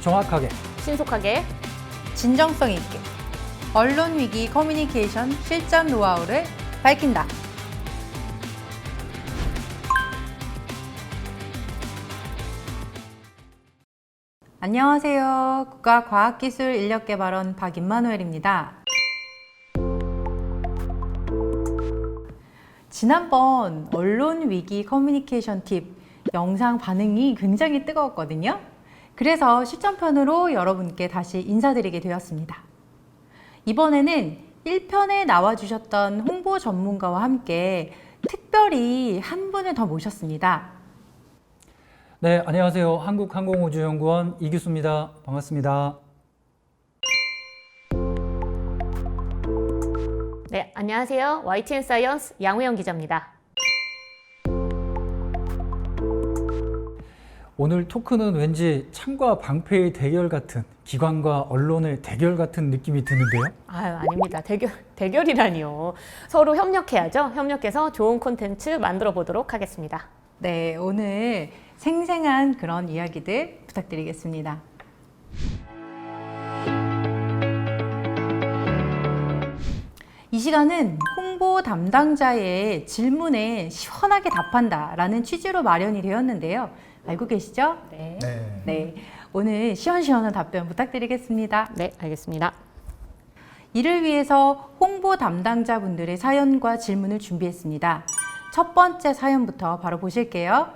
정확하게, 신속하게, 진정성 있게 언론 위기 커뮤니케이션 실전 노하우를 밝힌다. 안녕하세요. 국가과학기술인력개발원 박임마누엘입니다. 지난번 언론 위기 커뮤니케이션 팁 영상 반응이 굉장히 뜨거웠거든요. 그래서 실전편으로 여러분께 다시 인사드리게 되었습니다. 이번에는 1편에 나와주셨던 홍보 전문가와 함께 특별히 한 분을 더 모셨습니다. 네, 안녕하세요. 한국항공우주연구원 이규수입니다. 반갑습니다. 네, 안녕하세요. YTN 사이언스 양우영 기자입니다. 오늘 토크는 왠지 창과 방패의 대결 같은, 기관과 언론의 대결 같은 느낌이 드는데요. 아닙니다. 대결이라니요. 서로 협력해야죠. 협력해서 좋은 콘텐츠 만들어 보도록 하겠습니다. 네, 오늘 생생한 그런 이야기들 부탁드리겠습니다. 이 시간은 홍보 담당자의 질문에 시원하게 답한다라는 취지로 마련이 되었는데요. 알고 계시죠? 네. 네, 오늘 시원시원한 답변 부탁드리겠습니다. 네, 알겠습니다. 이를 위해서 홍보 담당자분들의 사연과 질문을 준비했습니다. 첫 번째 사연부터 바로 보실게요.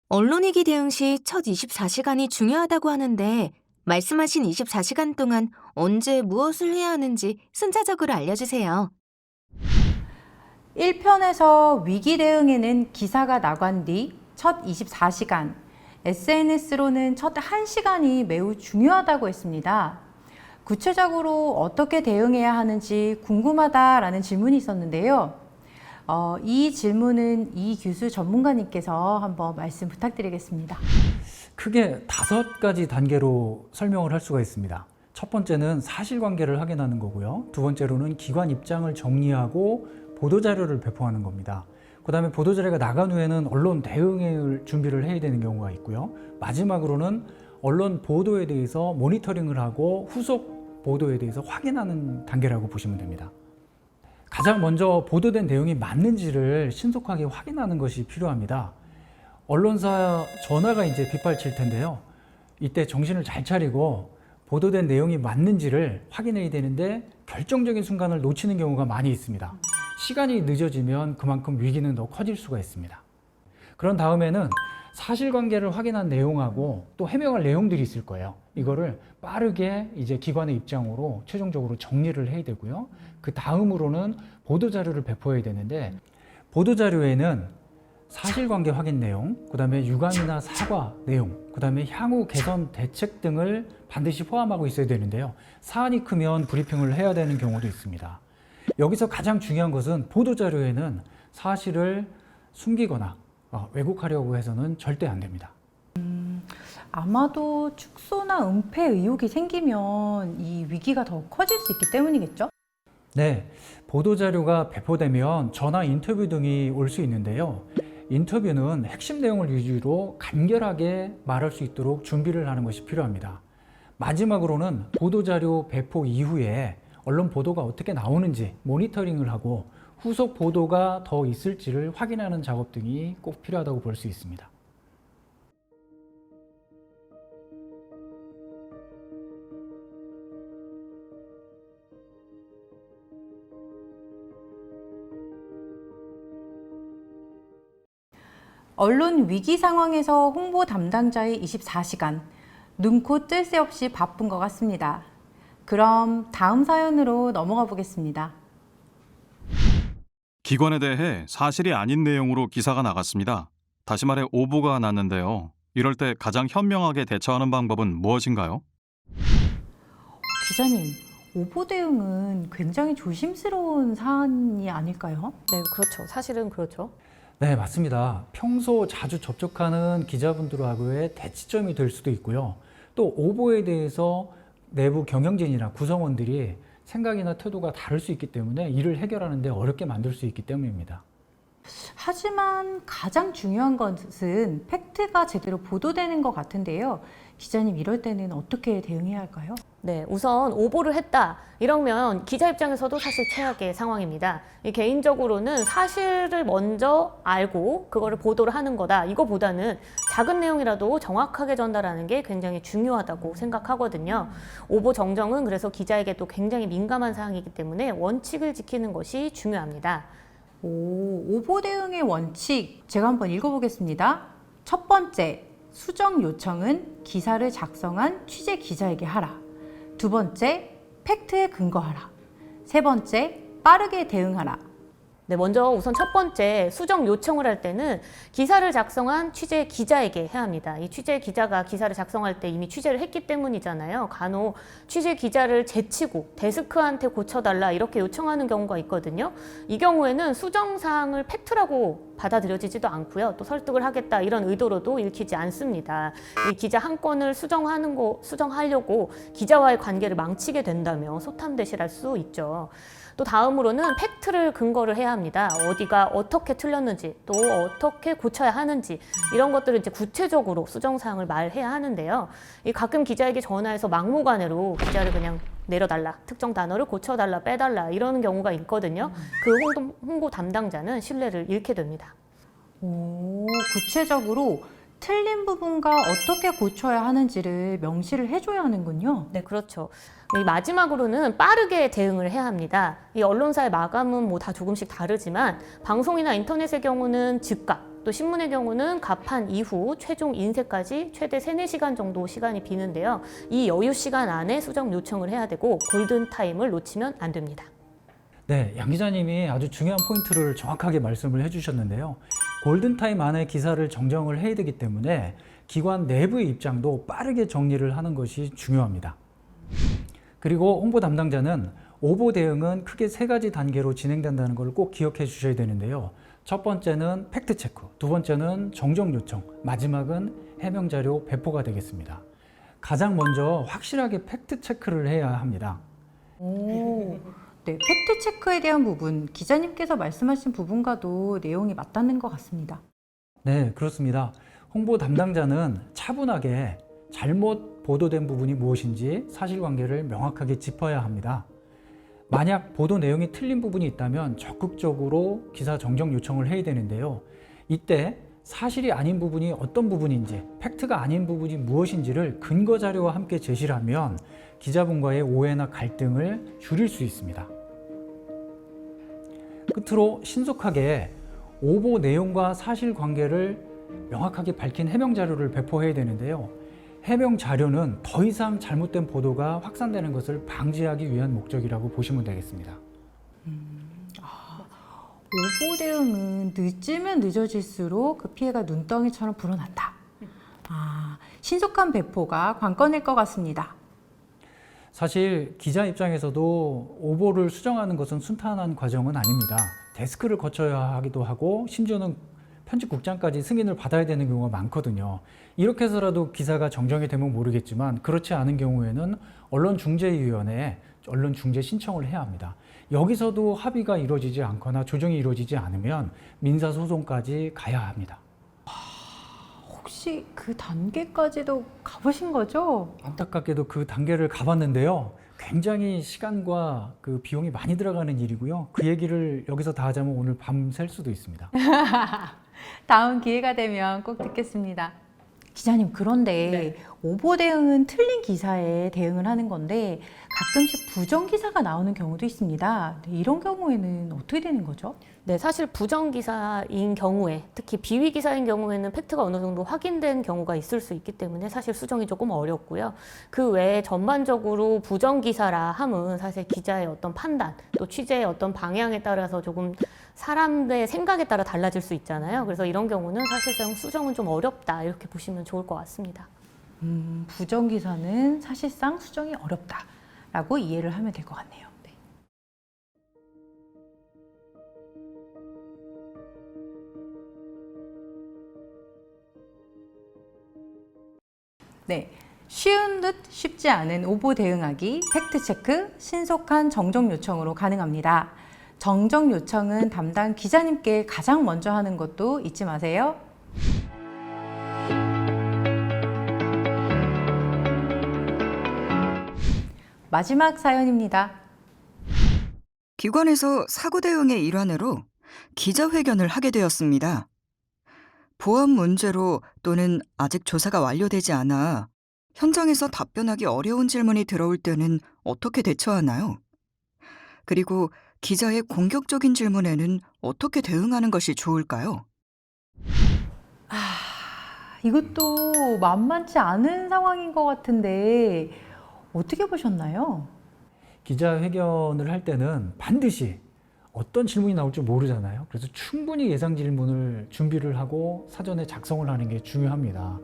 언론위기 대응 시 첫 24시간이 중요하다고 하는데 말씀하신 24시간 동안 언제 무엇을 해야 하는지 순차적으로 알려주세요. 1편에서 위기 대응에는 기사가 나간 뒤 첫 24시간, SNS로는 첫 1시간이 매우 중요하다고 했습니다. 구체적으로 어떻게 대응해야 하는지 궁금하다라는 질문이 있었는데요. 이 질문은 이규수 전문가님께서 한번 말씀 부탁드리겠습니다. 크게 5가지 단계로 설명을 할 수가 있습니다. 첫 번째는 사실관계를 확인하는 거고요. 두 번째로는 기관 입장을 정리하고 보도자료를 배포하는 겁니다. 그 다음에 보도자료가 나간 후에는 언론 대응을 준비를 해야 되는 경우가 있고요. 마지막으로는 언론 보도에 대해서 모니터링을 하고 후속 보도에 대해서 확인하는 단계라고 보시면 됩니다. 가장 먼저 보도된 내용이 맞는지를 신속하게 확인하는 것이 필요합니다. 언론사 전화가 이제 빗발칠 텐데요. 이때 정신을 잘 차리고 보도된 내용이 맞는지를 확인해야 되는데 결정적인 순간을 놓치는 경우가 많이 있습니다. 시간이 늦어지면 그만큼 위기는 더 커질 수가 있습니다. 그런 다음에는 사실관계를 확인한 내용하고 또 해명할 내용들이 있을 거예요. 이거를 빠르게 이제 기관의 입장으로 최종적으로 정리를 해야 되고요. 그 다음으로는 보도자료를 배포해야 되는데 보도자료에는 사실관계 확인 내용, 그 다음에 유감이나 사과 내용, 그 다음에 향후 개선 대책 등을 반드시 포함하고 있어야 되는데요. 사안이 크면 브리핑을 해야 되는 경우도 있습니다. 여기서 가장 중요한 것은 보도자료에는 사실을 숨기거나 왜곡하려고 해서는 절대 안 됩니다. 아마도 축소나 은폐 의혹이 생기면 이 위기가 더 커질 수 있기 때문이겠죠? 네, 보도자료가 배포되면 전화 인터뷰 등이 올 수 있는데요. 인터뷰는 핵심 내용을 위주로 간결하게 말할 수 있도록 준비를 하는 것이 필요합니다. 마지막으로는 보도자료 배포 이후에 언론 보도가 어떻게 나오는지 모니터링을 하고 후속 보도가 더 있을지를 확인하는 작업 등이 꼭 필요하다고 볼 수 있습니다. 언론 위기 상황에서 홍보 담당자의 24시간, 눈코 뜰 새 없이 바쁜 것 같습니다. 그럼 다음 사연으로 넘어가 보겠습니다. 기관에 대해 사실이 아닌 내용으로 기사가 나갔습니다. 다시 말해 오보가 났는데요. 이럴 때 가장 현명하게 대처하는 방법은 무엇인가요? 기자님, 오보 대응은 굉장히 조심스러운 사안이 아닐까요? 네, 그렇죠. 사실은 그렇죠. 네, 맞습니다. 평소 자주 접촉하는 기자분들하고의 대치점이 될 수도 있고요. 또 오보에 대해서 내부 경영진이나 구성원들이 생각이나 태도가 다를 수 있기 때문에 이를 해결하는 데 어렵게 만들 수 있기 때문입니다. 하지만 가장 중요한 것은 팩트가 제대로 보도되는 것 같은데요. 기자님, 이럴 때는 어떻게 대응해야 할까요? 네, 우선 오보를 했다. 이러면 기자 입장에서도 사실 최악의 상황입니다. 개인적으로는 사실을 먼저 알고 그거를 보도를 하는 거다. 이거보다는 작은 내용이라도 정확하게 전달하는 게 굉장히 중요하다고 생각하거든요. 오보 정정은 그래서 기자에게 또 굉장히 민감한 사항이기 때문에 원칙을 지키는 것이 중요합니다. 오보 대응의 원칙, 제가 한번 읽어보겠습니다. 첫 번째, 수정 요청은 기사를 작성한 취재 기자에게 하라. 두 번째, 팩트에 근거하라. 세 번째, 빠르게 대응하라. 네, 먼저 우선 첫 번째 수정 요청을 할 때는 기사를 작성한 취재 기자에게 해야 합니다. 이 취재 기자가 기사를 작성할 때 이미 취재를 했기 때문이잖아요. 간혹 취재 기자를 제치고 데스크한테 고쳐달라 이렇게 요청하는 경우가 있거든요. 이 경우에는 수정 사항을 팩트라고 받아들여지지도 않고요. 또 설득을 하겠다 이런 의도로도 읽히지 않습니다. 이 기자 한 건을 수정하려고 기자와의 관계를 망치게 된다면 소탐대실할 수 있죠. 또 다음으로는 팩트를 근거를 해야 합니다. 어디가 어떻게 틀렸는지, 또 어떻게 고쳐야 하는지 이런 것들을 이제 구체적으로 수정 사항을 말해야 하는데요. 가끔 기자에게 전화해서 막무가내로 기자를 그냥 내려달라, 특정 단어를 고쳐달라, 빼달라 이러는 경우가 있거든요. 그 홍보 담당자는 신뢰를 잃게 됩니다. 구체적으로 틀린 부분과 어떻게 고쳐야 하는지를 명시를 해줘야 하는군요. 네, 그렇죠. 이 마지막으로는 빠르게 대응을 해야 합니다. 이 언론사의 마감은 뭐 다 조금씩 다르지만 방송이나 인터넷의 경우는 즉각, 또 신문의 경우는 갑판 이후 최종 인쇄까지 최대 3-4시간 정도 시간이 비는데요. 이 여유 시간 안에 수정 요청을 해야 되고 골든타임을 놓치면 안 됩니다. 네, 양 기자님이 아주 중요한 포인트를 정확하게 말씀을 해주셨는데요. 골든타임 안에 기사를 정정을 해야 되기 때문에 기관 내부의 입장도 빠르게 정리를 하는 것이 중요합니다. 그리고 홍보 담당자는 오보 대응은 크게 3가지 단계로 진행된다는 걸 꼭 기억해 주셔야 되는데요. 첫 번째는 팩트체크, 두 번째는 정정 요청, 마지막은 해명 자료 배포가 되겠습니다. 가장 먼저 확실하게 팩트체크를 해야 합니다. 네, 팩트체크에 대한 부분, 기자님께서 말씀하신 부분과도 내용이 맞닿는 것 같습니다. 네, 그렇습니다. 홍보 담당자는 차분하게 잘못 보도된 부분이 무엇인지 사실관계를 명확하게 짚어야 합니다. 만약 보도 내용이 틀린 부분이 있다면 적극적으로 기사 정정 요청을 해야 되는데요. 이때 사실이 아닌 부분이 어떤 부분인지, 팩트가 아닌 부분이 무엇인지를 근거 자료와 함께 제시를 하면 기자분과의 오해나 갈등을 줄일 수 있습니다. 끝으로 신속하게 오보 내용과 사실관계를 명확하게 밝힌 해명 자료를 배포해야 되는데요. 해명 자료는 더 이상 잘못된 보도가 확산되는 것을 방지하기 위한 목적이라고 보시면 되겠습니다. 오보 대응은 늦으면 늦어질수록 그 피해가 눈덩이처럼 불어난다. 신속한 배포가 관건일 것 같습니다. 사실 기자 입장에서도 오보를 수정하는 것은 순탄한 과정은 아닙니다. 데스크를 거쳐야 하기도 하고 심지어는 편집국장까지 승인을 받아야 되는 경우가 많거든요. 이렇게 해서라도 기사가 정정이 되면 모르겠지만 그렇지 않은 경우에는 언론중재위원회에 언론중재 신청을 해야 합니다. 여기서도 합의가 이루어지지 않거나 조정이 이루어지지 않으면 민사소송까지 가야 합니다. 혹시 그 단계까지도 가보신 거죠? 안타깝게도 그 단계를 가봤는데요. 굉장히 시간과 그 비용이 많이 들어가는 일이고요. 그 얘기를 여기서 다 하자면 오늘 밤 샐 수도 있습니다. 다음 기회가 되면 꼭 듣겠습니다. 기자님, 그런데 네. 오보 대응은 틀린 기사에 대응을 하는 건데 가끔씩 부정 기사가 나오는 경우도 있습니다. 이런 경우에는 어떻게 되는 거죠? 네, 사실 부정 기사인 경우에, 특히 비위 기사인 경우에는 팩트가 어느 정도 확인된 경우가 있을 수 있기 때문에 사실 수정이 조금 어렵고요. 그 외에 전반적으로 부정 기사라 함은 사실 기자의 어떤 판단, 또 취재의 어떤 방향에 따라서 조금 사람들의 생각에 따라 달라질 수 있잖아요. 그래서 이런 경우는 사실상 수정은 좀 어렵다 이렇게 보시면 좋을 것 같습니다. 부정 기사는 사실상 수정이 어렵다라고 이해를 하면 될 것 같네요. 네, 쉬운 듯 쉽지 않은 오보 대응하기, 팩트체크, 신속한 정정 요청으로 가능합니다. 정정 요청은 담당 기자님께 가장 먼저 하는 것도 잊지 마세요. 마지막 사연입니다. 기관에서 사고 대응의 일환으로 기자회견을 하게 되었습니다. 보안 문제로 또는 아직 조사가 완료되지 않아 현장에서 답변하기 어려운 질문이 들어올 때는 어떻게 대처하나요? 그리고 기자의 공격적인 질문에는 어떻게 대응하는 것이 좋을까요? 이것도 만만치 않은 상황인 것 같은데 어떻게 보셨나요? 기자회견을 할 때는 반드시 어떤 질문이 나올지 모르잖아요. 그래서 충분히 예상 질문을 준비를 하고 사전에 작성을 하는 게 중요합니다.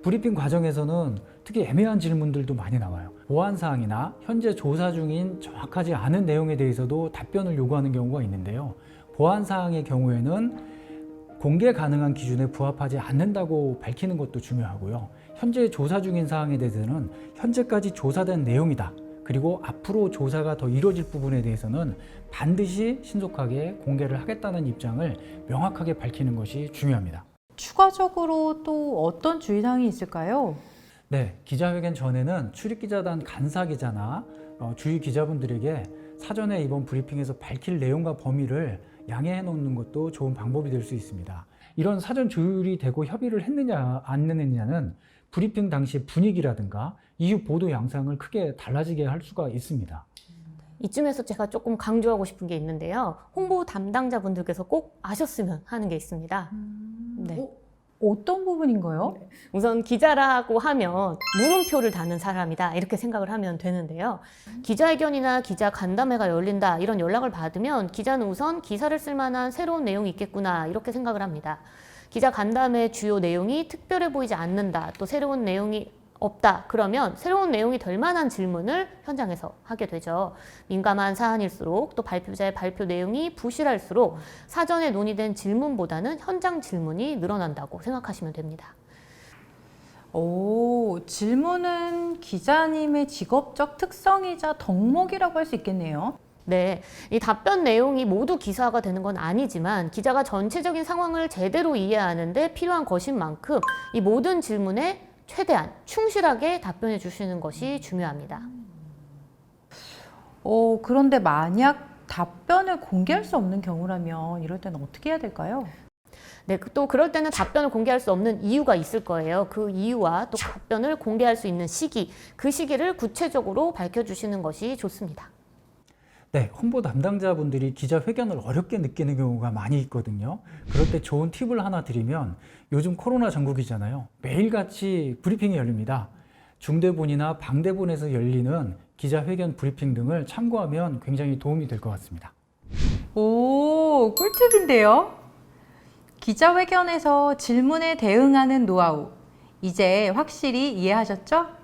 브리핑 과정에서는 특히 애매한 질문들도 많이 나와요. 보안 사항이나 현재 조사 중인 정확하지 않은 내용에 대해서도 답변을 요구하는 경우가 있는데요. 보안 사항의 경우에는 공개 가능한 기준에 부합하지 않는다고 밝히는 것도 중요하고요. 현재 조사 중인 사항에 대해서는 현재까지 조사된 내용이다. 그리고 앞으로 조사가 더 이루어질 부분에 대해서는 반드시 신속하게 공개를 하겠다는 입장을 명확하게 밝히는 것이 중요합니다. 추가적으로 또 어떤 주의사항이 있을까요? 네, 기자회견 전에는 출입기자단 간사기자나 주위 기자분들에게 사전에 이번 브리핑에서 밝힐 내용과 범위를 양해해 놓는 것도 좋은 방법이 될 수 있습니다. 이런 사전 조율이 되고 협의를 했느냐 안 했느냐는 브리핑 당시 분위기라든가 이후 보도 양상을 크게 달라지게 할 수가 있습니다. 이쯤에서 제가 조금 강조하고 싶은 게 있는데요. 홍보 담당자분들께서 꼭 아셨으면 하는 게 있습니다. 네. 어떤 부분인가요? 우선 기자라고 하면 물음표를 다는 사람이다 이렇게 생각을 하면 되는데요. 기자회견이나 기자 간담회가 열린다 이런 연락을 받으면 기자는 우선 기사를 쓸 만한 새로운 내용이 있겠구나 이렇게 생각을 합니다. 기자 간담회 주요 내용이 특별해 보이지 않는다, 또 새로운 내용이 없다 그러면 새로운 내용이 될 만한 질문을 현장에서 하게 되죠. 민감한 사안일수록 또 발표자의 발표 내용이 부실할수록 사전에 논의된 질문보다는 현장 질문이 늘어난다고 생각하시면 됩니다. 질문은 기자님의 직업적 특성이자 덕목이라고 할 수 있겠네요. 네, 이 답변 내용이 모두 기사화가 되는 건 아니지만 기자가 전체적인 상황을 제대로 이해하는데 필요한 것인 만큼 이 모든 질문에 최대한 충실하게 답변해 주시는 것이 중요합니다. 그런데 만약 답변을 공개할 수 없는 경우라면 이럴 때는 어떻게 해야 될까요? 네, 또 그럴 때는 답변을 공개할 수 없는 이유가 있을 거예요. 그 이유와 또 답변을 공개할 수 있는 시기, 그 시기를 구체적으로 밝혀주시는 것이 좋습니다. 네, 홍보 담당자분들이 기자회견을 어렵게 느끼는 경우가 많이 있거든요. 그럴 때 좋은 팁을 하나 드리면 요즘 코로나 전국이잖아요. 매일같이 브리핑이 열립니다. 중대본이나 방대본에서 열리는 기자회견 브리핑 등을 참고하면 굉장히 도움이 될 것 같습니다. 꿀팁인데요. 기자회견에서 질문에 대응하는 노하우, 이제 확실히 이해하셨죠?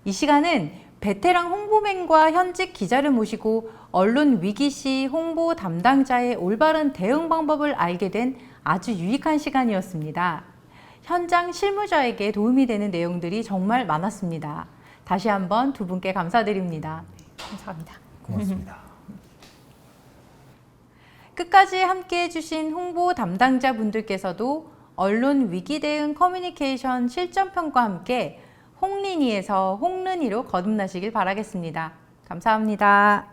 이 시간은 베테랑 홍보맨과 현직 기자를 모시고 언론 위기 시 홍보 담당자의 올바른 대응 방법을 알게 된 아주 유익한 시간이었습니다. 현장 실무자에게 도움이 되는 내용들이 정말 많았습니다. 다시 한번 두 분께 감사드립니다. 감사합니다. 고맙습니다. 끝까지 함께 해주신 홍보 담당자 분들께서도 언론 위기 대응 커뮤니케이션 실전편과 함께 홍린이에서 홍른이로 거듭나시길 바라겠습니다. 감사합니다.